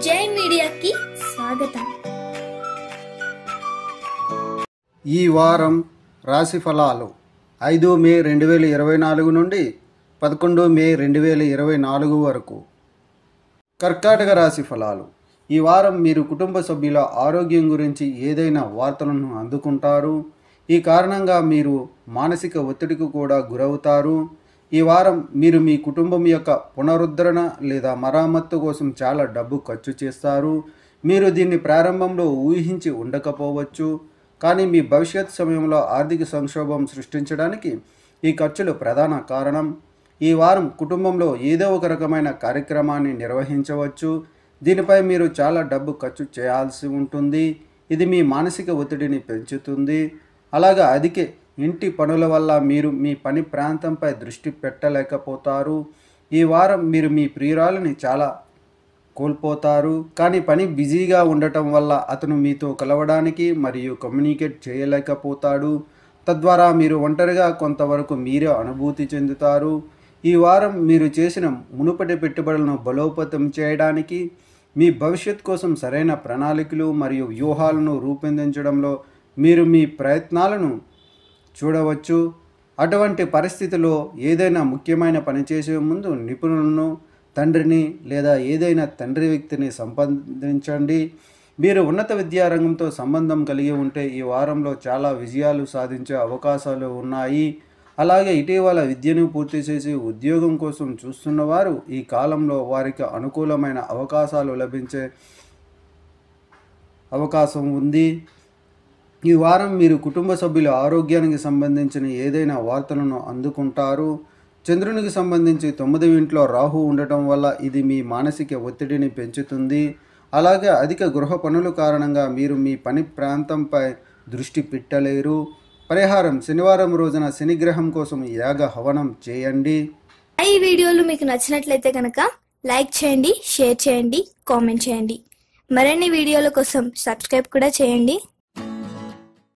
జై మీడియాకి స్వాగతం. ఈ వారం రాశి ఫలాలు 5 మే 2024 నుండి 11 మే 2024 వరకు. కర్కాటక రాశి ఫలాలు. ఈ వారం మీరు కుటుంబ సభ్యుల ఆరోగ్యం గురించి ఏదైనా వార్తలను అందుకుంటారు. ఈ కారణంగా మీరు మానసిక ఒత్తిడికి కూడా గురవుతారు. ఈ వారం మీరు మీ కుటుంబం యొక్క పునరుద్ధరణ లేదా మరమ్మత్తు కోసం చాలా డబ్బు ఖర్చు చేస్తారు. మీరు దీన్ని ప్రారంభంలో ఊహించి ఉండకపోవచ్చు, కానీ మీ భవిష్యత్ సమయంలో ఆర్థిక సంక్షోభం సృష్టించడానికి ఈ ఖర్చులు ప్రధాన కారణం. ఈ వారం కుటుంబంలో ఏదో ఒక రకమైన కార్యక్రమాన్ని నిర్వహించవచ్చు. దీనిపై మీరు చాలా డబ్బు ఖర్చు చేయాల్సి ఉంటుంది. ఇది మీ మానసిక ఒత్తిడిని పెంచుతుంది. అలాగే అధిక ఇంటి పనుల వల్ల మీరు మీ పని ప్రాంతంపై దృష్టి పెట్టలేకపోతారు. ఈ వారం మీరు మీ ప్రియురాలిని చాలా కోల్పోతారు, కానీ పని బిజీగా ఉండటం వల్ల అతను మీతో కలవడానికి మరియు కమ్యూనికేట్ చేయలేకపోతాడు. తద్వారా మీరు ఒంటరిగా కొంతవరకు మీరే అనుభూతి చెందుతారు. ఈ వారం మీరు చేసిన మునుపటి పెట్టుబడులను బలోపేతం చేయడానికి, మీ భవిష్యత్ కోసం సరైన ప్రణాళికలు మరియు వ్యూహాలను రూపొందించడంలో మీరు మీ ప్రయత్నాలను చూడవచ్చు. అటువంటి పరిస్థితిలో ఏదైనా ముఖ్యమైన పని చేసే ముందు నిపుణులను, తండ్రిని లేదా ఏదైనా తండ్రి వ్యక్తిని సంప్రదించండి. మీరు ఉన్నత విద్యారంగంతో సంబంధం కలిగి ఉంటే ఈ వారంలో చాలా విజయాలు సాధించే అవకాశాలు ఉన్నాయి. అలాగే ఇటీవల విద్యను పూర్తి చేసి ఉద్యోగం కోసం చూస్తున్నవారు ఈ కాలంలో వారికి అనుకూలమైన అవకాశాలు లభించే అవకాశం ఉంది. ఈ వారం మీరు కుటుంబ సభ్యుల ఆరోగ్యానికి సంబంధించిన ఏదైనా వార్తలను అందుకుంటారు. చంద్రునికి సంబంధించి 9వ ఇంట్లో రాహు ఉండటం వల్ల ఇది మీ మానసిక ఒత్తిడిని పెంచుతుంది. అలాగే అధిక గృహ పనుల కారణంగా మీరు మీ పని ప్రాంతంపై దృష్టి పెట్టలేరు. పరిహారం: శనివారం రోజున శనిగ్రహం కోసం యాగ హవనం చేయండి. ఈ వీడియోలు మీకు నచ్చినట్లయితే కనుక లైక్ చేయండి, షేర్ చేయండి, కామెంట్ చేయండి. మరిన్ని వీడియోల కోసం సబ్స్క్రైబ్ కూడా చేయండి.